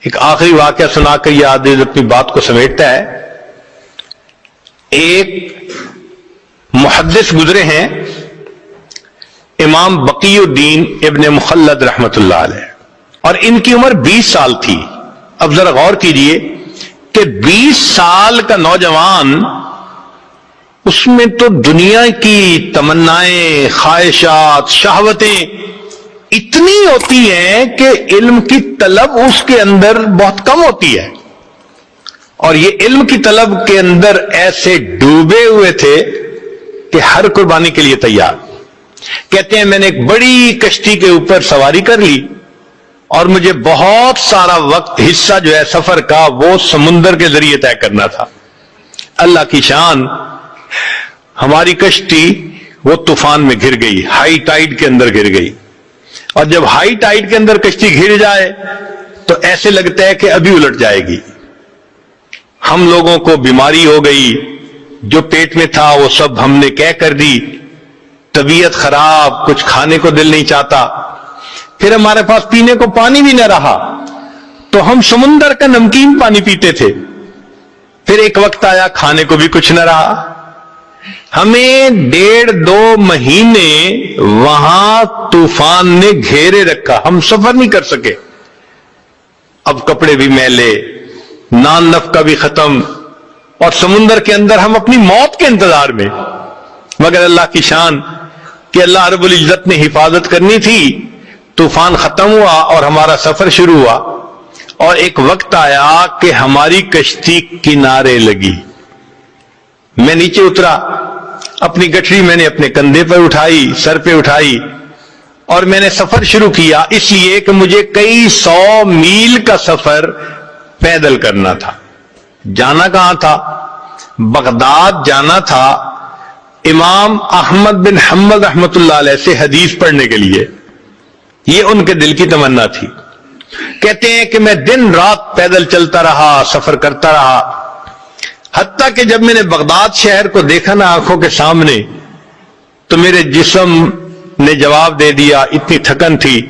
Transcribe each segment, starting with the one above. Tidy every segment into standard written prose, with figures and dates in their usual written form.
ایک آخری واقعہ سنا کر یہ آدمی اپنی بات کو سمیٹتا ہے. ایک محدث گزرے ہیں امام بقی الدین ابن مخلد رحمت اللہ علیہ، اور ان کی عمر 20 سال تھی. اب ذرا غور کیجئے کہ 20 سال کا نوجوان، اس میں تو دنیا کی تمنائیں، خواہشات، شہوتیں اتنی ہوتی ہیں کہ علم کی طلب اس کے اندر بہت کم ہوتی ہے، اور یہ علم کی طلب کے اندر ایسے ڈوبے ہوئے تھے کہ ہر قربانی کے لیے تیار. کہتے ہیں میں نے ایک بڑی کشتی کے اوپر سواری کر لی اور مجھے بہت سارا وقت، حصہ جو ہے سفر کا، وہ سمندر کے ذریعے طے کرنا تھا. اللہ کی شان، ہماری کشتی وہ طوفان میں گر گئی، ہائی ٹائیڈ کے اندر گر گئی. اور جب ہائی ٹائیڈ کے اندر کشتی گر جائے تو ایسے لگتا ہے کہ ابھی الٹ جائے گی. ہم لوگوں کو بیماری ہو گئی، جو پیٹ میں تھا وہ سب ہم نے کہہ کر دی، طبیعت خراب، کچھ کھانے کو دل نہیں چاہتا. پھر ہمارے پاس پینے کو پانی بھی نہ رہا تو ہم سمندر کا نمکین پانی پیتے تھے. پھر ایک وقت آیا کھانے کو بھی کچھ نہ رہا. ہمیں 1.5-2 مہینے وہاں طوفان نے گھیرے رکھا، ہم سفر نہیں کر سکے. اب کپڑے بھی میلے، نان نفقہ بھی ختم، اور سمندر کے اندر ہم اپنی موت کے انتظار میں. مگر اللہ کی شان کہ اللہ رب العزت نے حفاظت کرنی تھی. طوفان ختم ہوا اور ہمارا سفر شروع ہوا، اور ایک وقت آیا کہ ہماری کشتی کنارے لگی. میں نیچے اترا، اپنی گٹھری میں نے اپنے کندھے پر اٹھائی، سر پہ اٹھائی، اور میں نے سفر شروع کیا. اس لیے کہ مجھے کئی 100 میل کا سفر پیدل کرنا تھا. جانا کہاں تھا؟ بغداد جانا تھا، امام احمد بن حنبل رحمت اللہ علیہ سے حدیث پڑھنے کے لیے. یہ ان کے دل کی تمنا تھی. کہتے ہیں کہ میں دن رات پیدل چلتا رہا، سفر کرتا رہا، حتیٰ کہ جب میں نے بغداد شہر کو دیکھا نا آنکھوں کے سامنے، تو میرے جسم نے جواب دے دیا. اتنی تھکن تھی،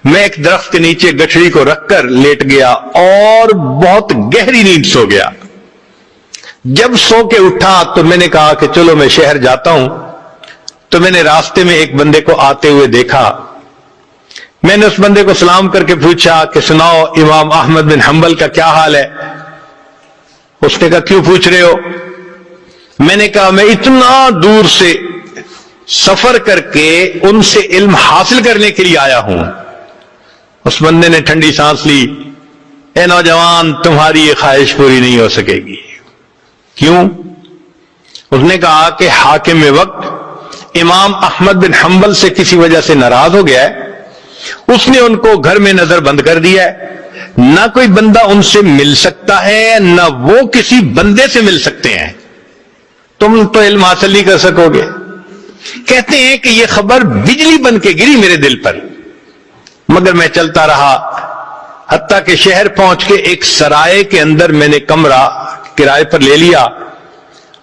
میں ایک درخت کے نیچے گٹھڑی کو رکھ کر لیٹ گیا اور بہت گہری نیند سو گیا. جب سو کے اٹھا تو میں نے کہا کہ چلو میں شہر جاتا ہوں. تو میں نے راستے میں ایک بندے کو آتے ہوئے دیکھا. میں نے اس بندے کو سلام کر کے پوچھا کہ سناؤ امام احمد بن حنبل کا کیا حال ہے؟ اس نے کہا کیوں پوچھ رہے ہو؟ میں نے کہا میں اتنا دور سے سفر کر کے ان سے علم حاصل کرنے کے لیے آیا ہوں. اس بندے نے ٹھنڈی سانس لی. اے نوجوان، تمہاری یہ خواہش پوری نہیں ہو سکے گی. کیوں؟ اس نے کہا کہ حاکم وقت امام احمد بن حنبل سے کسی وجہ سے ناراض ہو گیا ہے. اس نے ان کو گھر میں نظر بند کر دیا ہے. نہ کوئی بندہ ان سے مل سکتا ہے، نہ وہ کسی بندے سے مل سکتے ہیں. تم تو علم حاصل نہیں کر سکو گے. کہتے ہیں کہ یہ خبر بجلی بن کے گری میرے دل پر. مگر میں چلتا رہا، حتیٰ کہ شہر پہنچ کے ایک سرائے کے اندر میں نے کمرہ کرائے پر لے لیا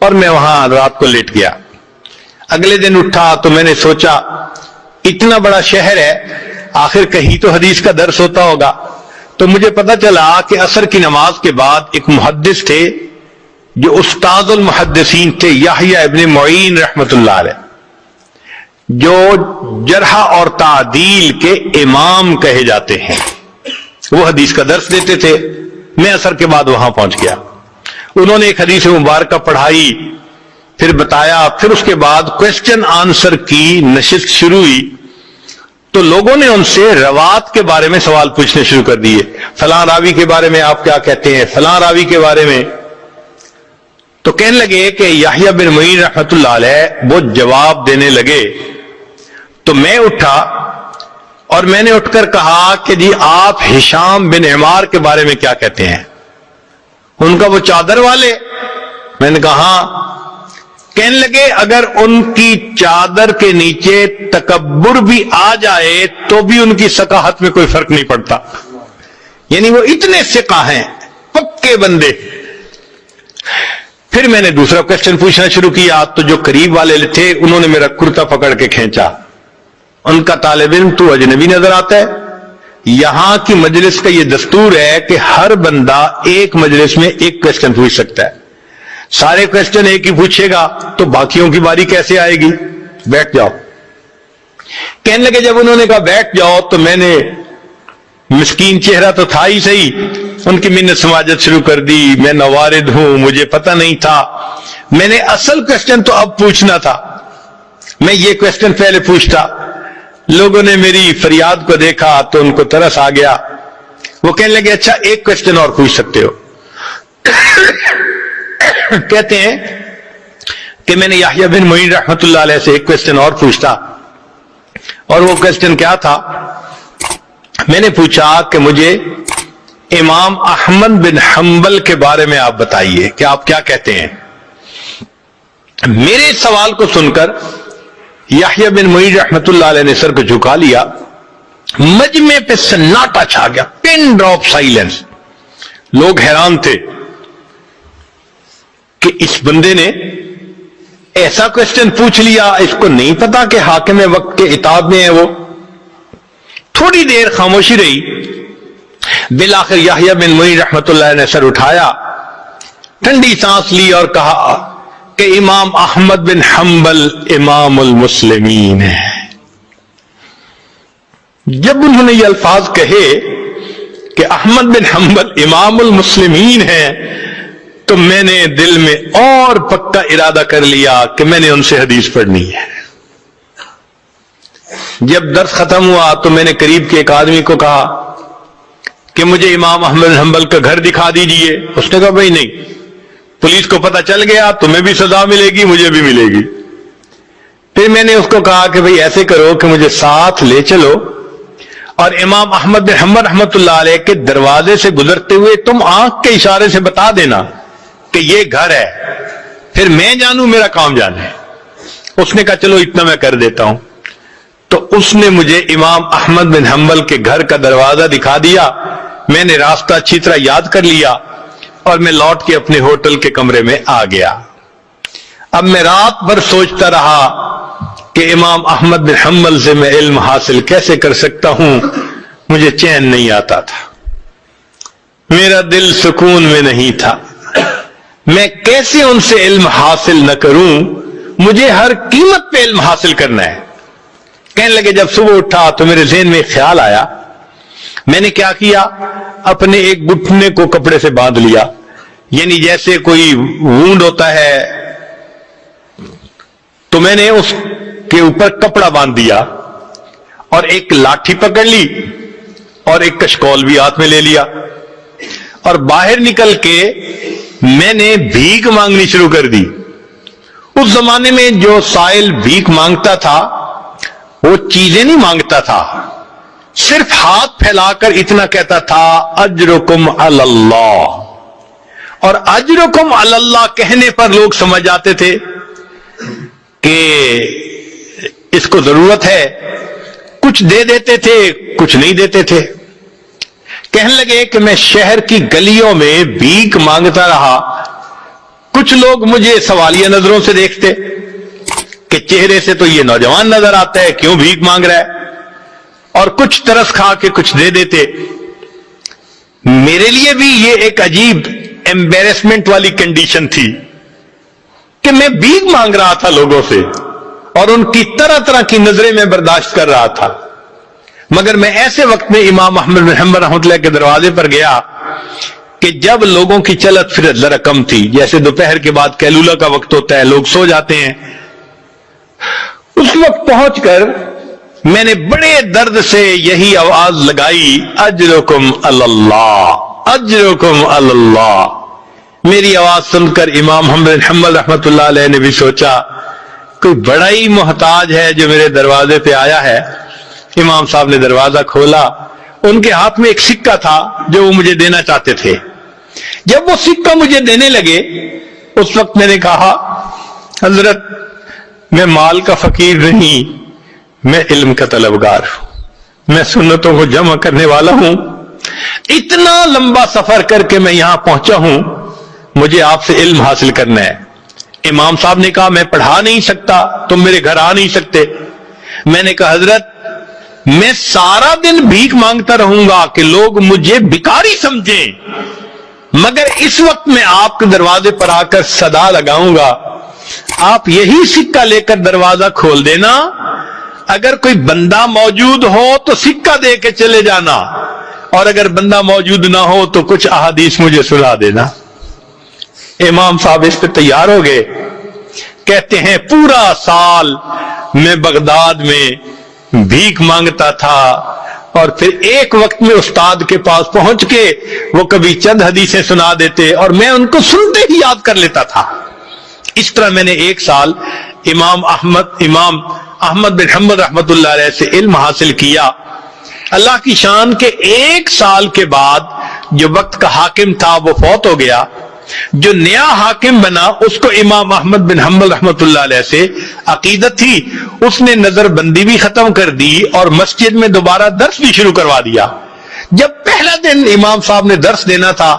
اور میں وہاں رات کو لیٹ گیا. اگلے دن اٹھا تو میں نے سوچا اتنا بڑا شہر ہے، آخر کہیں تو حدیث کا درس ہوتا ہوگا. تو مجھے پتا چلا کہ عصر کی نماز کے بعد ایک محدث تھے جو استاد المحدثین تھے، یحییٰ ابن معین رحمت اللہ علیہ، جو جرح اور تعدیل کے امام کہے جاتے ہیں. وہ حدیث کا درس دیتے تھے. میں عصر کے بعد وہاں پہنچ گیا. انہوں نے ایک حدیث مبارکہ پڑھائی، پھر بتایا، پھر اس کے بعد کوسچن آنسر کی نشست شروع ہوئی. تو لوگوں نے ان سے روات کے بارے میں سوال پوچھنے شروع کر دیے. فلاں راوی کے بارے میں آپ کیا کہتے ہیں، فلاں راوی کے بارے میں. تو کہنے لگے کہ یحییٰ بن معین رحمت اللہ علیہ وہ جواب دینے لگے. تو میں اٹھا اور میں نے اٹھ کر کہا کہ جی آپ ہشام بن عمار کے بارے میں کیا کہتے ہیں؟ ان کا وہ چادر والے؟ میں نے کہا ہاں. کہنے لگے اگر ان کی چادر کے نیچے تکبر بھی آ جائے تو بھی ان کی ثقافت میں کوئی فرق نہیں پڑتا. یعنی وہ اتنے ثقہ ہیں، پکے بندے. پھر میں نے دوسرا کوسچن پوچھنا شروع کیا تو جو قریب والے تھے انہوں نے میرا کرتا پکڑ کے کھینچا. ان کا طالب علم تو اجنبی نظر آتا ہے، یہاں کی مجلس کا یہ دستور ہے کہ ہر بندہ ایک مجلس میں ایک کوشچن پوچھ سکتا ہے. سارے کوشچن ایک ہی پوچھے گا تو باقیوں کی باری کیسے آئے گی؟ بیٹھ جاؤ. کہنے لگے جب انہوں نے کہا بیٹھ جاؤ تو میں نے، مسکین چہرہ تو تھا ہی صحیح، ان کی منت سماجت شروع کر دی. میں نوارد ہوں، مجھے پتہ نہیں تھا. میں نے اصل کوشچن تو اب پوچھنا تھا، میں یہ کوشچن پہلے پوچھتا. لوگوں نے میری فریاد کو دیکھا تو ان کو ترس آ گیا. وہ کہنے لگے اچھا ایک کوشچن اور پوچھ سکتے ہو. کہتے ہیں کہ میں نے یحییٰ بن معین رحمۃ اللہ علیہ سے ایک کوشچن اور پوچھتا، اور وہ کوشچن کیا تھا؟ میں نے پوچھا کہ مجھے امام احمد بن حنبل کے بارے میں آپ بتائیے کہ آپ کیا کہتے ہیں. میرے سوال کو سن کر یحییٰ بن معین رحمۃ اللہ علیہ نے سر کو جھکا لیا. مجمع پہ سناٹا چھا گیا، پن ڈراپ سائلنس. لوگ حیران تھے کہ اس بندے نے ایسا کوشچن پوچھ لیا، اس کو نہیں پتا کہ حاکم وقت کے اطاعت میں ہے وہ. تھوڑی دیر خاموشی رہی. بالآخر یحییٰ بن معین رحمۃ اللہ نے سر اٹھایا، ٹھنڈی سانس لی اور کہا کہ امام احمد بن حنبل امام المسلمین ہے. جب انہوں نے یہ الفاظ کہے کہ احمد بن حنبل امام المسلمین ہے تو میں نے دل میں اور پکا ارادہ کر لیا کہ میں نے ان سے حدیث پڑھنی ہے. جب درس ختم ہوا تو میں نے قریب کے ایک آدمی کو کہا کہ مجھے امام احمد بن حنبل کا گھر دکھا دیجئے. اس نے کہا بھائی نہیں، پولیس کو پتہ چل گیا تمہیں بھی سزا ملے گی، مجھے بھی ملے گی. پھر میں نے اس کو کہا کہ بھائی ایسے کرو کہ مجھے ساتھ لے چلو اور امام احمد بن حنبل رحمۃ اللہ علیہ کے دروازے سے گزرتے ہوئے تم آنکھ کے اشارے سے بتا دینا کہ یہ گھر ہے، پھر میں جانوں میرا کام جانے. اس نے کہا چلو اتنا میں کر دیتا ہوں. تو اس نے مجھے امام احمد بن حنبل کے گھر کا دروازہ دکھا دیا. میں نے راستہ اچھی طرح یاد کر لیا اور میں لوٹ کے اپنے ہوٹل کے کمرے میں آ گیا. اب میں رات بھر سوچتا رہا کہ امام احمد بن حنبل سے میں علم حاصل کیسے کر سکتا ہوں. مجھے چین نہیں آتا تھا، میرا دل سکون میں نہیں تھا. میں کیسے ان سے علم حاصل نہ کروں، مجھے ہر قیمت پہ علم حاصل کرنا ہے. کہنے لگے جب صبح اٹھا تو میرے ذہن میں خیال آیا. میں نے کیا کیا، اپنے ایک گھٹنے کو کپڑے سے باندھ لیا، یعنی جیسے کوئی وونڈ ہوتا ہے تو میں نے اس کے اوپر کپڑا باندھ دیا اور ایک لاٹھی پکڑ لی اور ایک کشکول بھی ہاتھ میں لے لیا اور باہر نکل کے میں نے بھیک مانگنی شروع کر دی. اس زمانے میں جو سائل بھیک مانگتا تھا وہ چیزیں نہیں مانگتا تھا، صرف ہاتھ پھیلا کر اتنا کہتا تھا اجرکم علی اللہ. اور اجرکم علی اللہ کہنے پر لوگ سمجھ جاتے تھے کہ اس کو ضرورت ہے، کچھ دے دیتے تھے کچھ نہیں دیتے تھے. کہنے لگے کہ میں شہر کی گلیوں میں بھیک مانگتا رہا. کچھ لوگ مجھے سوالیہ نظروں سے دیکھتے کہ چہرے سے تو یہ نوجوان نظر آتا ہے، کیوں بھیک مانگ رہا ہے، اور کچھ ترس کھا کے کچھ دے دیتے. میرے لیے بھی یہ ایک عجیب ایمبیرسمنٹ والی کنڈیشن تھی کہ میں بھیک مانگ رہا تھا لوگوں سے اور ان کی طرح طرح کی نظریں میں برداشت کر رہا تھا. مگر میں ایسے وقت میں امام احمد بن حنبل رحمۃ اللہ کے دروازے پر گیا کہ جب لوگوں کی چلت پھرت ذرا کم تھی، جیسے دوپہر کے بعد قیلولہ کا وقت ہوتا ہے، لوگ سو جاتے ہیں. اس وقت پہنچ کر میں نے بڑے درد سے یہی آواز لگائی اجرکم علی اللہ، اجرکم علی اللہ. میری آواز سن کر امام احمد بن حنبل رحمۃ اللہ علیہ نے بھی سوچا کوئی بڑا ہی محتاج ہے جو میرے دروازے پہ آیا ہے. امام صاحب نے دروازہ کھولا. ان کے ہاتھ میں ایک سکہ تھا جو وہ مجھے دینا چاہتے تھے. جب وہ سکہ مجھے دینے لگے اس وقت میں نے کہا حضرت میں مال کا فقیر نہیں، میں علم کا طلبگار ہوں، میں سنتوں کو جمع کرنے والا ہوں. اتنا لمبا سفر کر کے میں یہاں پہنچا ہوں، مجھے آپ سے علم حاصل کرنا ہے. امام صاحب نے کہا میں پڑھا نہیں سکتا، تم میرے گھر آ نہیں سکتے. میں نے کہا حضرت میں سارا دن بھیک مانگتا رہوں گا کہ لوگ مجھے بھکاری سمجھیں، مگر اس وقت میں آپ کے دروازے پر آ کر صدا لگاؤں گا، آپ یہی سکہ لے کر دروازہ کھول دینا، اگر کوئی بندہ موجود ہو تو سکہ دے کے چلے جانا، اور اگر بندہ موجود نہ ہو تو کچھ احادیث مجھے سنا دینا۔ امام صاحب اس پہ تیار ہو گئے، کہتے ہیں پورا سال میں بغداد میں بھیک مانگتا تھا، اور پھر ایک وقت میں استاد کے پاس پہنچ کے وہ کبھی چند حدیثیں سنا دیتے اور میں ان کو سنتے ہی یاد کر لیتا تھا۔ اس طرح میں نے ایک سال امام احمد بن حنبل رحمت اللہ علیہ سے علم حاصل کیا۔ اللہ کی شان کے ایک سال کے بعد جو وقت کا حاکم تھا وہ فوت ہو گیا، جو نیا حاکم بنا اس کو امام احمد بن حنبل رحمت اللہ علیہ سے عقیدت تھی، اس نے نظر بندی بھی ختم کر دی اور مسجد میں دوبارہ درس بھی شروع کروا دیا۔ جب پہلا دن امام صاحب نے درس دینا تھا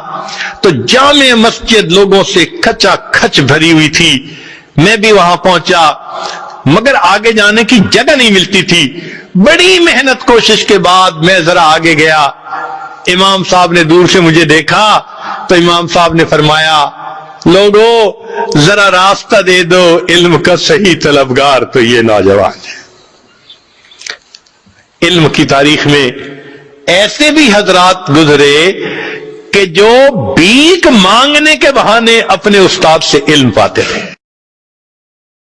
تو جامع مسجد لوگوں سے کھچا کھچ بھری ہوئی تھی، میں بھی وہاں پہنچا مگر آگے جانے کی جگہ نہیں ملتی تھی۔ بڑی محنت کوشش کے بعد میں ذرا آگے گیا، امام صاحب نے دور سے مجھے دیکھا تو امام صاحب نے فرمایا لوگو ذرا راستہ دے دو، علم کا صحیح طلبگار تو یہ نوجوان ہے۔ علم کی تاریخ میں ایسے بھی حضرات گزرے کہ جو بھیک مانگنے کے بہانے اپنے استاد سے علم پاتے تھے۔